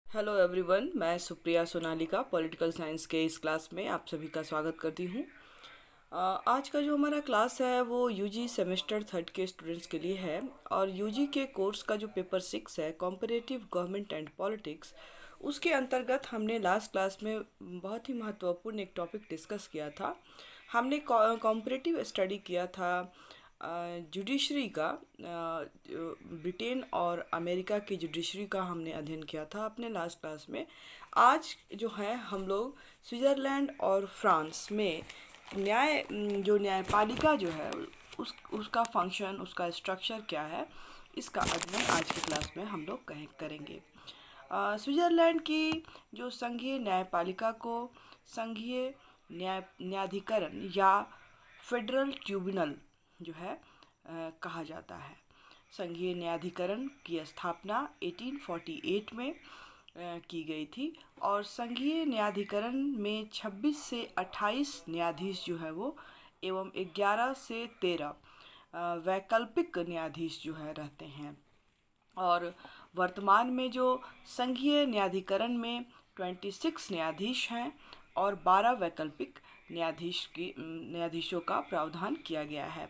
Hello everyone, मैं Supriya Sonalika political science के इस क्लास में आप सभी का स्वागत करती हूँ। आज का जो हमारा क्लास है वो यूजी सेमेस्टर थर्ड के स्टूडेंट्स के लिए है। और यूजी के कोर्स का जो पेपर 6 है, कॉम्परेटिव गवर्नमेंट एंड पॉलिटिक्स, उसके अंतर्गत हमने लास्ट क्लास में बहुत ही महत्वपूर्ण एक टॉपिक डिस्कस किया था। हमने कॉम्परेटिव स्टडी किया था जुडिशरी का। ब्रिटेन और अमेरिका की जुडिशरी का हमने अध्ययन किया था अपने लास्ट क्लास में। आज जो है हम लोग स्विट्ज़रलैंड और फ्रांस में जो न्यायपालिका जो है उसका फंक्शन, उसका स्ट्रक्चर क्या है, इसका अध्ययन आज की क्लास में हम लोग करेंगे। स्विट्ज़रलैंड की जो संघीय न्यायपालिका को संघीय न्यायाधिकरण या फेडरल ट्रिब्यूनल जो है कहा जाता है। संघीय न्यायाधिकरण की स्थापना 1848 में की गई थी और संघीय न्यायाधिकरण में 26 से 28 न्यायाधीश जो है वो एवं 11 से 13 वैकल्पिक न्यायाधीश जो है रहते हैं। और वर्तमान में जो संघीय न्यायाधिकरण में 26 न्यायाधीश हैं और 12 वैकल्पिक न्यायाधीशों का प्रावधान किया गया है।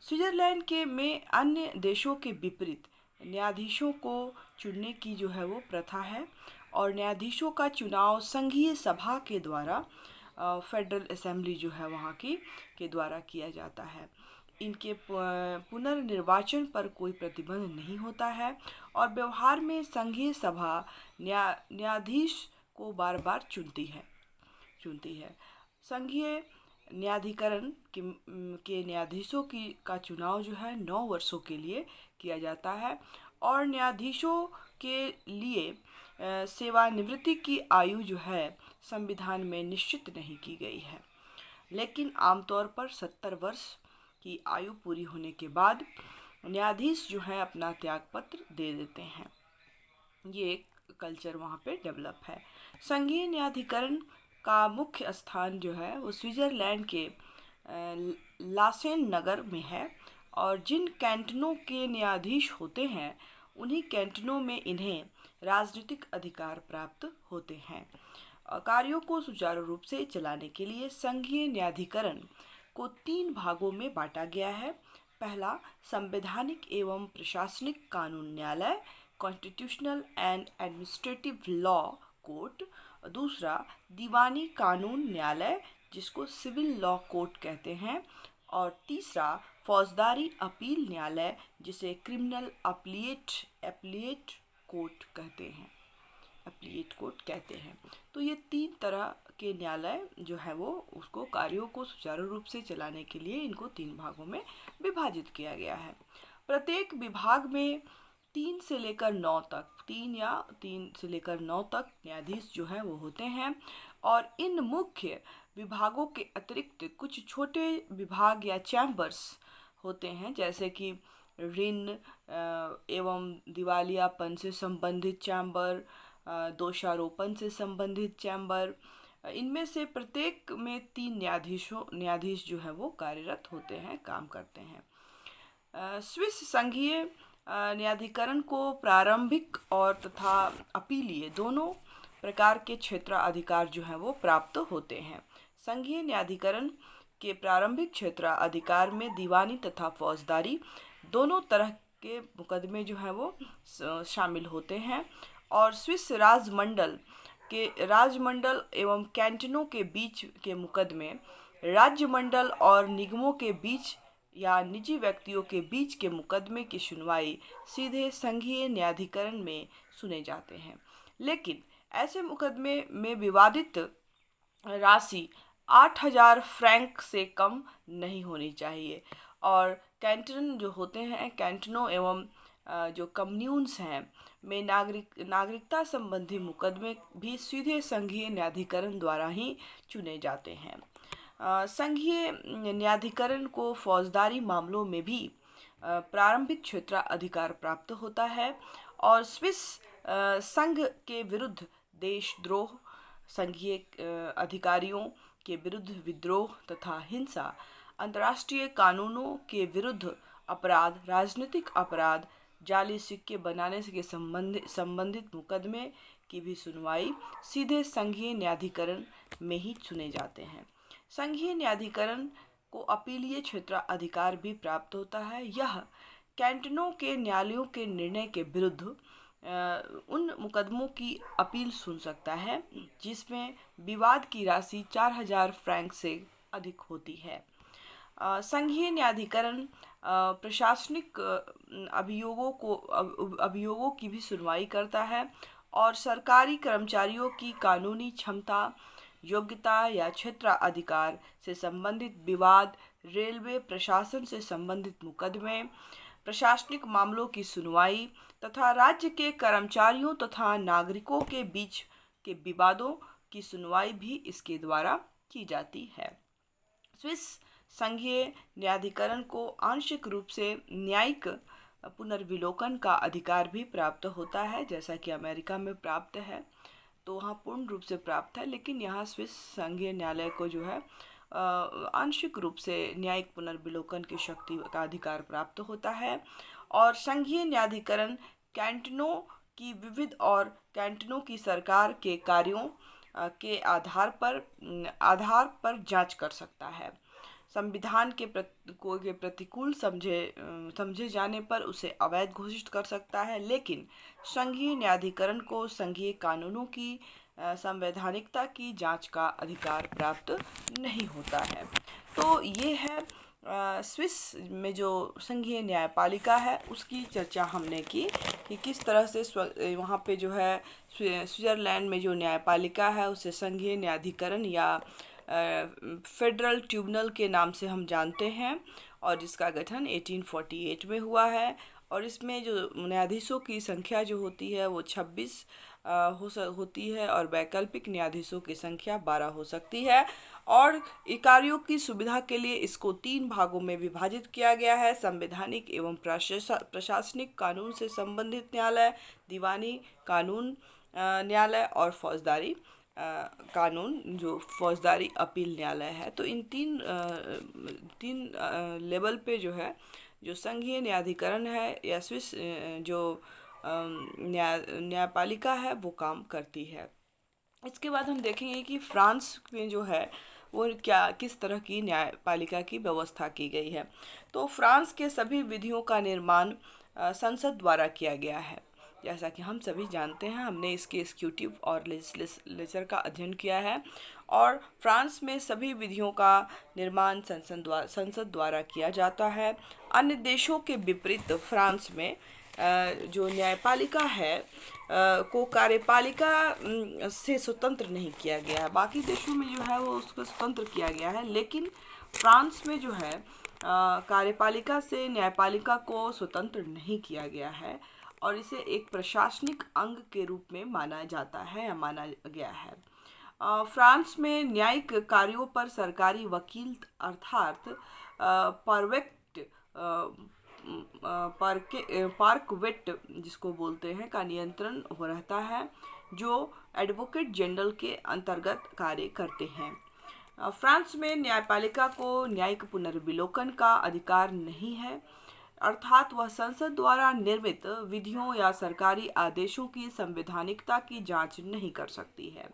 स्विट्ज़रलैंड के में अन्य देशों के विपरीत न्यायाधीशों को चुनने की जो है वो प्रथा है और न्यायाधीशों का चुनाव संघीय सभा के द्वारा, फेडरल असेंबली जो है वहाँ की के द्वारा किया जाता है। इनके पुनर्निर्वाचन पर कोई प्रतिबंध नहीं होता है और व्यवहार में संघीय सभा न्यायाधीश को बार बार चुनती है। संघीय न्यायाधिकरण के न्यायाधीशों का चुनाव जो है 9 वर्षों के लिए किया जाता है और न्यायाधीशों के लिए सेवानिवृत्ति की आयु जो है संविधान में निश्चित नहीं की गई है, लेकिन आमतौर पर 70 वर्ष की आयु पूरी होने के बाद न्यायाधीश जो है अपना त्यागपत्र दे देते हैं। ये एक कल्चर वहाँ पे डेवलप है। संघीय न्यायाधिकरण का मुख्य स्थान जो है वो स्विट्ज़रलैंड के लासेन नगर में है और जिन कैंटनों के न्यायाधीश होते हैं उन्हीं कैंटनों में इन्हें राजनीतिक अधिकार प्राप्त होते हैं। कार्यों को सुचारू रूप से चलाने के लिए संघीय न्यायाधिकरण को 3 भागों में बांटा गया है। पहला, संवैधानिक एवं प्रशासनिक कानून न्यायालय, constitutional and administrative law court. दूसरा, दीवानी कानून न्यायालय जिसको सिविल लॉ कोर्ट कहते हैं। और तीसरा, फौजदारी अपील न्यायालय जिसे क्रिमिनल अपीलेट कोर्ट कहते हैं। तो ये 3 तरह के न्यायालय जो है वो उसको कार्यों को सुचारू रूप से चलाने के लिए इनको 3 भागों में विभाजित किया गया है। प्रत्येक विभाग में 3 से लेकर 9 तक न्यायाधीश जो है वो होते हैं और इन मुख्य विभागों के अतिरिक्त कुछ छोटे विभाग या चैम्बर्स होते हैं, जैसे कि ऋण एवं दिवालियापन से संबंधित चैम्बर, दोषारोपण से संबंधित चैम्बर। इनमें से प्रत्येक में 3 न्यायाधीश जो है वो कार्यरत होते हैं, काम करते हैं। स्विस संघीय न्यायाधिकरण को प्रारंभिक और तथा अपीलीय दोनों प्रकार के क्षेत्राधिकार जो हैं वो प्राप्त होते हैं। संघीय न्यायाधिकरण के प्रारंभिक क्षेत्राधिकार में दीवानी तथा फौजदारी दोनों तरह के मुकदमे जो हैं वो शामिल होते हैं और स्विस राजमंडल एवं कैंटनों के बीच के मुकदमे, राज्यमंडल और निगमों के बीच या निजी व्यक्तियों के बीच के मुकदमे की सुनवाई सीधे संघीय न्यायाधिकरण में सुने जाते हैं, लेकिन ऐसे मुकदमे में विवादित राशि 8,000 फ्रैंक से कम नहीं होनी चाहिए। और कैंटन जो होते हैं, कैंटनों एवं जो कम्यून्स हैं में नागरिकता संबंधी मुकदमे भी सीधे संघीय न्यायाधिकरण द्वारा ही चुने जाते हैं। संघीय न्यायाधिकरण को फौजदारी मामलों में भी प्रारंभिक क्षेत्राधिकार प्राप्त होता है और स्विस संघ के विरुद्ध देशद्रोह, संघीय अधिकारियों के विरुद्ध विद्रोह तथा हिंसा, अंतर्राष्ट्रीय कानूनों के विरुद्ध अपराध, राजनीतिक अपराध, जाली सिक्के बनाने से संबंधित मुकदमे की भी सुनवाई सीधे संघीय न्यायाधिकरण में ही सुने जाते हैं। संघीय न्यायाधिकरण को अपीलीय क्षेत्राधिकार भी प्राप्त होता है। यह कैंटनों के न्यायालयों के निर्णय के विरुद्ध उन मुकदमों की अपील सुन सकता है जिसमें विवाद की राशि 4000 फ्रैंक से अधिक होती है। संघीय न्यायाधिकरण प्रशासनिक अभियोगों की भी सुनवाई करता है और सरकारी कर्मचारियों की कानूनी क्षमता, योग्यता या क्षेत्राधिकार से संबंधित विवाद, रेलवे प्रशासन से संबंधित मुकदमे, प्रशासनिक मामलों की सुनवाई तथा राज्य के कर्मचारियों तथा नागरिकों के बीच के विवादों की सुनवाई भी इसके द्वारा की जाती है। स्विस संघीय न्यायाधिकरण को आंशिक रूप से न्यायिक पुनर्विलोकन का अधिकार भी प्राप्त होता है, जैसा कि अमेरिका में प्राप्त है। तो वहाँ पूर्ण रूप से प्राप्त है, लेकिन यहाँ स्विस संघीय न्यायालय को जो है आंशिक रूप से न्यायिक पुनर्विलोकन की शक्ति का अधिकार प्राप्त होता है। और संघीय न्यायाधिकरण कैंटनों की विविध और कैंटनों की सरकार के कार्यों के आधार पर जांच कर सकता है। संविधान के प्रतिकूल समझे जाने पर उसे अवैध घोषित कर सकता है, लेकिन संघीय न्यायाधिकरण को संघीय कानूनों की संवैधानिकता की जांच का अधिकार प्राप्त नहीं होता है। तो ये है स्विस में जो संघीय न्यायपालिका है उसकी चर्चा हमने की कि किस तरह से वहाँ पे जो है स्विट्ज़रलैंड में जो न्यायपालिका है उसे संघीय न्यायाधिकरण या फेडरल ट्रिब्यूनल के नाम से हम जानते हैं, और जिसका गठन 1848 में हुआ है। और इसमें जो न्यायाधीशों की संख्या जो होती है वो 26 होती है और वैकल्पिक न्यायाधीशों की संख्या 12 हो सकती है। और इकारियों की सुविधा के लिए इसको 3 भागों में विभाजित किया गया है: संवैधानिक एवं प्रशासनिक कानून से संबंधित न्यायालय, दीवानी कानून न्यायालय और फौजदारी कानून जो फौजदारी अपील न्यायालय है। तो इन तीन लेवल पे जो है जो संघीय न्यायाधिकरण है या स्विस जो न्यायपालिका है वो काम करती है। इसके बाद हम देखेंगे कि फ्रांस में जो है वो किस तरह की न्यायपालिका की व्यवस्था की गई है। तो फ्रांस के सभी विधियों का निर्माण संसद द्वारा किया गया है। जैसा कि हम सभी जानते हैं, हमने इसके एग्जीक्यूटिव और लेजिस्लेचर का अध्ययन किया है। और फ्रांस में सभी विधियों का निर्माण संसद द्वारा किया जाता है। अन्य देशों के विपरीत फ्रांस में जो न्यायपालिका है को कार्यपालिका से स्वतंत्र नहीं किया गया है। बाकी देशों में जो है वो उसको स्वतंत्र किया गया है, लेकिन फ्रांस में जो है कार्यपालिका से न्यायपालिका को स्वतंत्र नहीं किया गया है और इसे एक प्रशासनिक अंग के रूप में माना जाता है या माना गया है। फ्रांस में न्यायिक कार्यों पर सरकारी वकील अर्थात पार्कवेट जिसको बोलते हैं का नियंत्रण रहता है, जो एडवोकेट जनरल के अंतर्गत कार्य करते हैं। फ्रांस में न्यायपालिका को न्यायिक पुनर्विलोकन का अधिकार नहीं है, अर्थात वह संसद द्वारा निर्मित विधियों या सरकारी आदेशों की संवैधानिकता की जांच नहीं कर सकती है।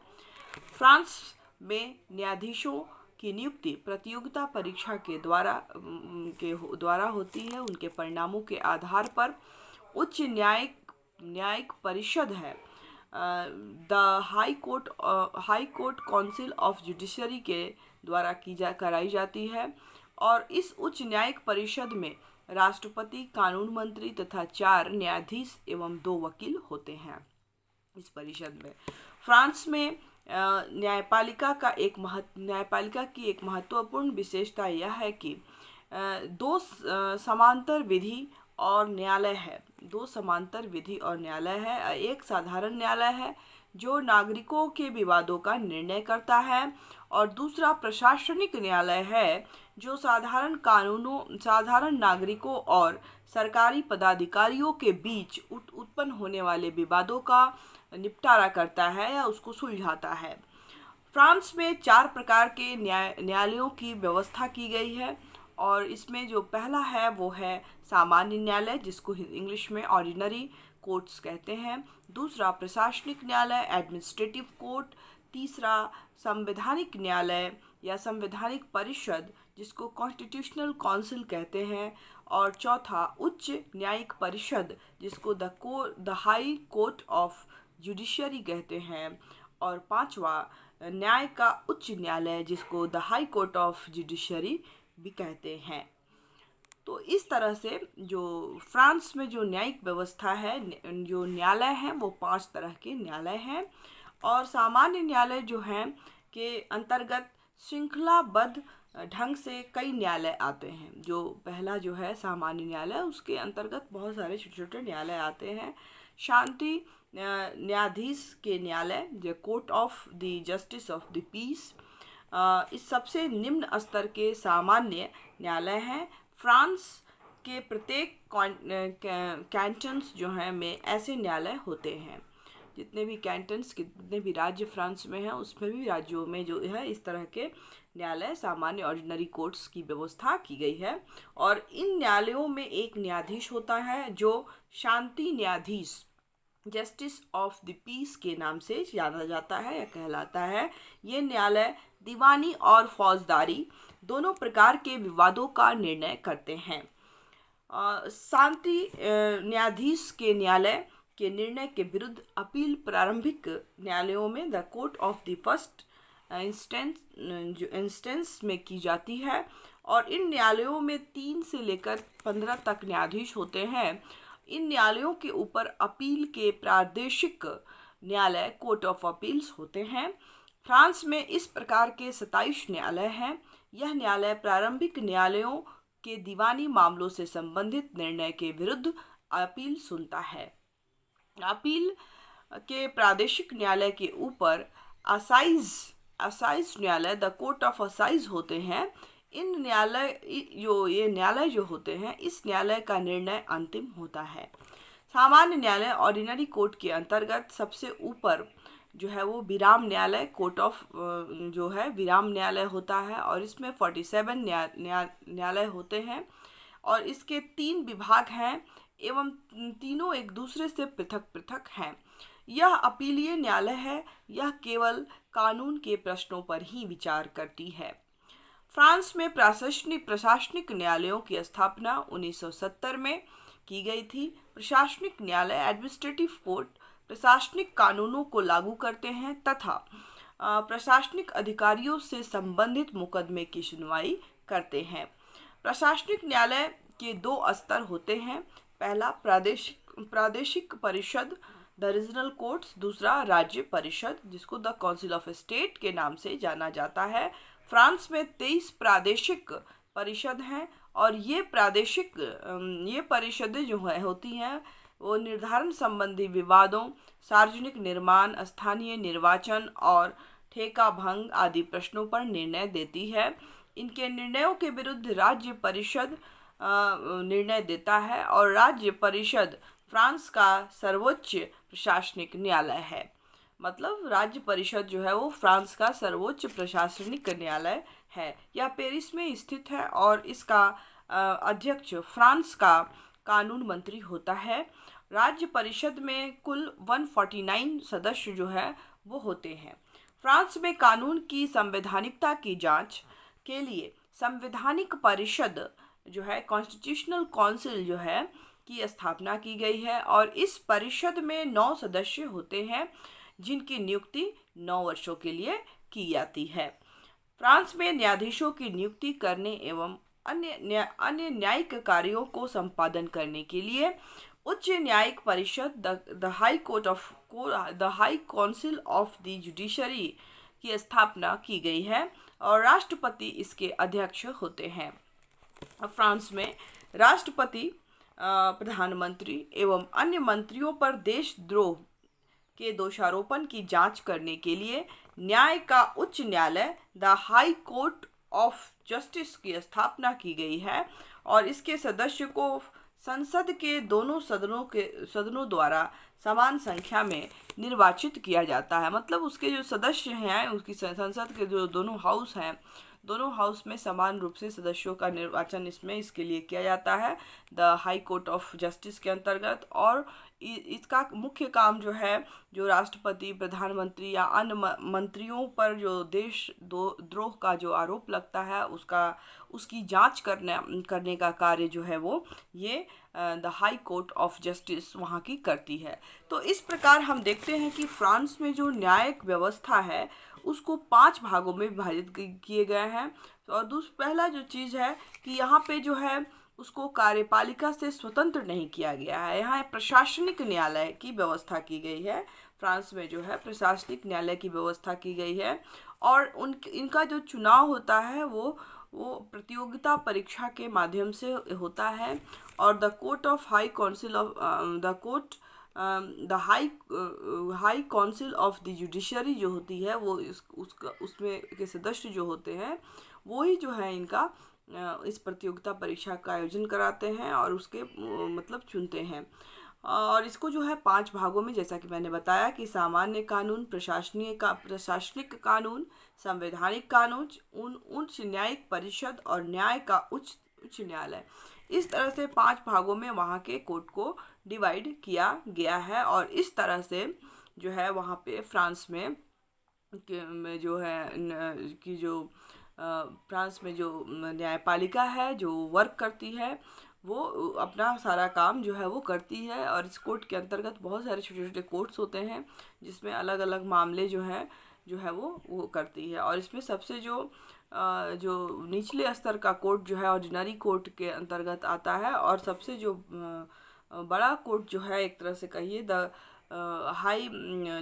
फ्रांस में न्यायाधीशों की नियुक्ति प्रतियोगिता परीक्षा के द्वारा होती है। उनके परिणामों के आधार पर उच्च न्यायिक परिषद है the high court council of judiciary के द्वारा कराई जाती है। और इस उच्च न्यायिक परिषद में राष्ट्रपति, कानून मंत्री तथा 4 न्यायाधीश एवं 2 वकील होते हैं। इस परिषद में फ्रांस में न्यायपालिका की एक महत्वपूर्ण विशेषता यह है कि 2 समांतर विधि और न्यायालय है। 2 समांतर विधि और न्यायालय है। एक साधारण न्यायालय है जो नागरिकों के विवादों का निर्णय करता है, और दूसरा प्रशासनिक न्यायालय है जो साधारण नागरिकों और सरकारी पदाधिकारियों के बीच उत्पन्न होने वाले विवादों का निपटारा करता है या उसको सुलझाता है। फ्रांस में 4 प्रकार के न्यायालयों की व्यवस्था की गई है, और इसमें जो पहला है वो है सामान्य न्यायालय, जिसको इंग्लिश में ऑर्डिनरी कोर्ट्स कहते हैं। दूसरा प्रशासनिक न्यायालय एडमिनिस्ट्रेटिव कोर्ट। तीसरा संवैधानिक न्यायालय या संवैधानिक परिषद जिसको कॉन्स्टिट्यूशनल काउंसिल कहते हैं। और चौथा उच्च न्यायिक परिषद जिसको the high court of judiciary कहते हैं। और पांचवा न्याय का उच्च न्यायालय जिसको the high court of judiciary भी कहते हैं। तो इस तरह से जो फ्रांस में जो न्यायिक व्यवस्था है, जो न्यायालय हैं वो 5 तरह के न्यायालय हैं। और सामान्य न्यायालय जो हैं के अंतर्गत श्रृंखलाबद्ध ढंग से कई न्यायालय आते हैं। जो पहला जो है सामान्य न्यायालय, उसके अंतर्गत बहुत सारे छोटे छोटे न्यायालय आते हैं। शांति न्यायाधीश के न्यायालय, जो court of the justice of the peace, इस सबसे निम्न स्तर के सामान्य न्यायालय हैं। फ्रांस के प्रत्येक कैंटन्स जो हैं में ऐसे न्यायालय होते हैं। जितने भी कैंटन्स, कितने भी राज्य फ्रांस में हैं, उसमें भी राज्यों में जो है इस तरह के न्यायालय, सामान्य ऑर्डिनरी कोर्ट्स की व्यवस्था की गई है। और इन न्यायालयों में एक न्यायाधीश होता है जो शांति न्यायाधीश, जस्टिस ऑफ द पीस के नाम से जाना जाता है या कहलाता है। ये न्यायालय दीवानी और फौजदारी दोनों प्रकार के विवादों का निर्णय करते हैं। शांति न्यायाधीश के न्यायालय के निर्णय के विरुद्ध अपील प्रारंभिक न्यायालयों में the court of the first instance में की जाती है। और इन न्यायालयों में 3 से लेकर 15 तक न्यायाधीश होते हैं। इन न्यायालयों के ऊपर अपील के प्रादेशिक न्यायालय कोर्ट ऑफ अपील्स होते हैं। फ्रांस में इस प्रकार के 27 न्यायालय हैं। यह न्यायालय प्रारंभिक न्यायालयों के दीवानी मामलों से संबंधित निर्णय के विरुद्ध अपील सुनता है। अपील के प्रादेशिक न्यायालय के ऊपर असाइज न्यायालय, द कोर्ट ऑफ असाइज होते हैं। इन ये न्यायालय जो होते हैं, इस न्यायालय का निर्णय अंतिम होता है। सामान्य न्यायालय ऑर्डिनरी कोर्ट के अंतर्गत सबसे ऊपर जो है वो विराम न्यायालय, कोर्ट ऑफ जो है विराम न्यायालय होता है। और इसमें 47 न्यायालय होते हैं और इसके 3 विभाग हैं एवं तीनों एक दूसरे से पृथक पृथक हैं। यह अपीलीय न्यायालय है। यह केवल कानून के प्रश्नों पर ही विचार करती है। फ्रांस में प्रशासनिक न्यायालयों की स्थापना 1970 में की गई थी। प्रशासनिक न्यायालय एडमिनिस्ट्रेटिव कोर्ट प्रशासनिक कानूनों को लागू करते हैं तथा प्रशासनिक अधिकारियों से संबंधित मुकदमे की सुनवाई करते हैं। प्रशासनिक न्यायालय के 2 स्तर होते हैं। पहला प्रादेशिक परिषद, द रीजनल कोर्ट्स। दूसरा राज्य परिषद जिसको द काउंसिल ऑफ स्टेट के नाम से जाना जाता है। फ्रांस में 23 प्रादेशिक परिषद हैं और ये परिषदें जो होती हैं वो निर्धारण संबंधी विवादों, सार्वजनिक निर्माण, स्थानीय निर्वाचन और ठेका भंग आदि प्रश्नों पर निर्णय देती है। इनके निर्णयों के विरुद्ध राज्य परिषद निर्णय देता है और राज्य परिषद फ्रांस का सर्वोच्च प्रशासनिक न्यायालय है। मतलब राज्य परिषद जो है वो फ्रांस का सर्वोच्च प्रशासनिक न्यायालय है। यह पेरिस में स्थित है और इसका अध्यक्ष फ्रांस का कानून मंत्री होता है। राज्य परिषद में कुल 149 सदस्य जो है वो होते हैं। फ्रांस में कानून की संवैधानिकता की जांच के लिए संवैधानिक परिषद जो है, कॉन्स्टिट्यूशनल काउंसिल जो है की स्थापना की गई है और इस परिषद में 9 सदस्य होते हैं जिनकी नियुक्ति 9 वर्षों के लिए की जाती है। फ्रांस में न्यायाधीशों की नियुक्ति करने एवं अन्य न्यायिक कार्यों को संपादन करने के लिए उच्च न्यायिक परिषद the high council of the judiciary की स्थापना की गई है और राष्ट्रपति इसके अध्यक्ष होते हैं। फ्रांस में राष्ट्रपति प्रधानमंत्री एवं अन्य मंत्रियों पर देशद्रोह के दोषारोपण की जांच करने के लिए न्याय का उच्च न्यायालय the high court of justice की स्थापना की गई है और इसके सदस्य को संसद के दोनों सदनों द्वारा समान संख्या में निर्वाचित किया जाता है। मतलब उसके जो सदस्य हैं, उसकी संसद के जो दोनों हाउस हैं दोनों हाउस में समान रूप से सदस्यों का निर्वाचन इसके लिए किया जाता है the high court of justice के अंतर्गत। और इसका मुख्य काम जो है, जो राष्ट्रपति, प्रधानमंत्री या अन्य मंत्रियों पर जो देशद्रोह का जो आरोप लगता है उसकी जांच करने का कार्य जो है वो ये the high court of justice वहाँ की करती है। तो इस प्रकार हम देखते हैं कि फ्रांस में जो न्यायिक व्यवस्था है उसको 5 भागों में विभाजित किए गए हैं। और पहला जो चीज़ है कि यहाँ पे जो है उसको कार्यपालिका से स्वतंत्र नहीं किया गया है। यहाँ प्रशासनिक न्यायालय की व्यवस्था की गई है। फ्रांस में जो है प्रशासनिक न्यायालय की व्यवस्था की गई है। और इनका जो चुनाव होता है वो प्रतियोगिता परीक्षा के माध्यम से होता है। और the court of high council of the court the high council of the judiciary जो होती है वो उसमें के सदस्य जो होते हैं वो ही जो है इनका इस प्रतियोगिता परीक्षा का आयोजन कराते हैं और उसके मतलब चुनते हैं। और इसको जो है 5 भागों में, जैसा कि मैंने बताया कि सामान्य कानून, प्रशासनिक कानून, संवैधानिक कानून, उच्च न्यायिक परिषद और न्याय का उच्च न्यायालय, इस तरह से 5 भागों में वहाँ के कोर्ट को डिवाइड किया गया है। और इस तरह से जो है वहाँ पे फ्रांस में जो है कि जो फ्रांस में जो न्यायपालिका है जो वर्क करती है वो अपना सारा काम जो है वो करती है। और इस कोर्ट के अंतर्गत बहुत सारे छोटे छोटे कोर्ट्स होते हैं जिसमें अलग अलग मामले जो है वो करती है। और इसमें सबसे जो निचले स्तर का कोर्ट जो है ऑर्डिनरी कोर्ट के अंतर्गत आता है। और सबसे जो बड़ा कोर्ट जो है, एक तरह से कहिए द हाई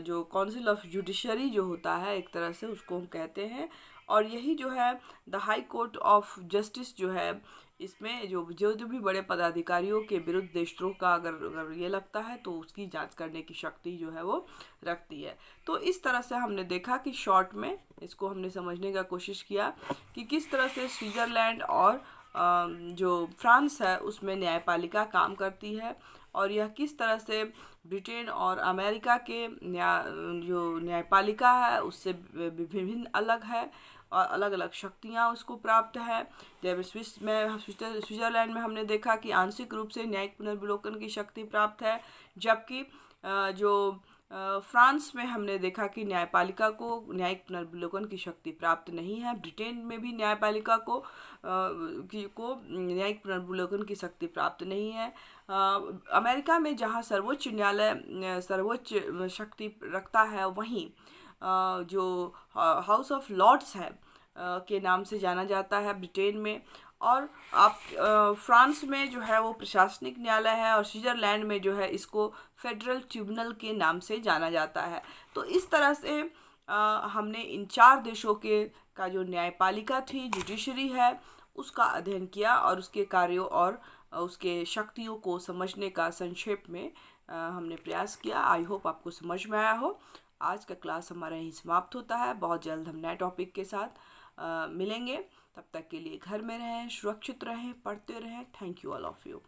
जो काउंसिल ऑफ जुडिशरी जो होता है, एक तरह से उसको हम कहते हैं। और यही जो है the high court of justice जो है, इसमें जो भी बड़े पदाधिकारियों के विरुद्ध देशद्रोह का अगर ये लगता है तो उसकी जांच करने की शक्ति जो है वो रखती है। तो इस तरह से हमने देखा कि शॉर्ट में इसको हमने समझने का कोशिश किया कि किस तरह से स्विट्ज़रलैंड और जो फ्रांस है उसमें न्यायपालिका काम करती है। और यह किस तरह से ब्रिटेन और अमेरिका के जो न्यायपालिका है उससे विभिन्न अलग है और अलग अलग शक्तियाँ उसको प्राप्त है। जब स्विट्ज़रलैंड में हमने देखा कि आंशिक रूप से न्यायिक पुनर्विलोकन की शक्ति प्राप्त है, जबकि जो फ्रांस में हमने देखा कि न्यायपालिका को न्यायिक पुनर्विलोकन की शक्ति प्राप्त नहीं है। ब्रिटेन में भी न्यायपालिका को न्यायिक पुनर्विलोकन की शक्ति प्राप्त नहीं है। अमेरिका में जहाँ सर्वोच्च न्यायालय सर्वोच्च शक्ति रखता है, वहीं जो हाउस ऑफ लॉर्ड्स है के नाम से जाना जाता है ब्रिटेन में। और फ्रांस में जो है वो प्रशासनिक न्यायालय है और स्विट्ज़रलैंड में जो है इसको फेडरल ट्रिब्यूनल के नाम से जाना जाता है। तो इस तरह से हमने इन 4 देशों का जो न्यायपालिका थी, जुडिशरी है, उसका अध्ययन किया और उसके कार्यों और उसके शक्तियों को समझने का संक्षेप में हमने प्रयास किया। आई होप आपको समझ में आया हो। आज का क्लास हमारा यहीं समाप्त होता है। बहुत जल्द हम नए टॉपिक के साथ मिलेंगे। तब तक के लिए घर में रहें, सुरक्षित रहें, पढ़ते रहें। Thank you all of you.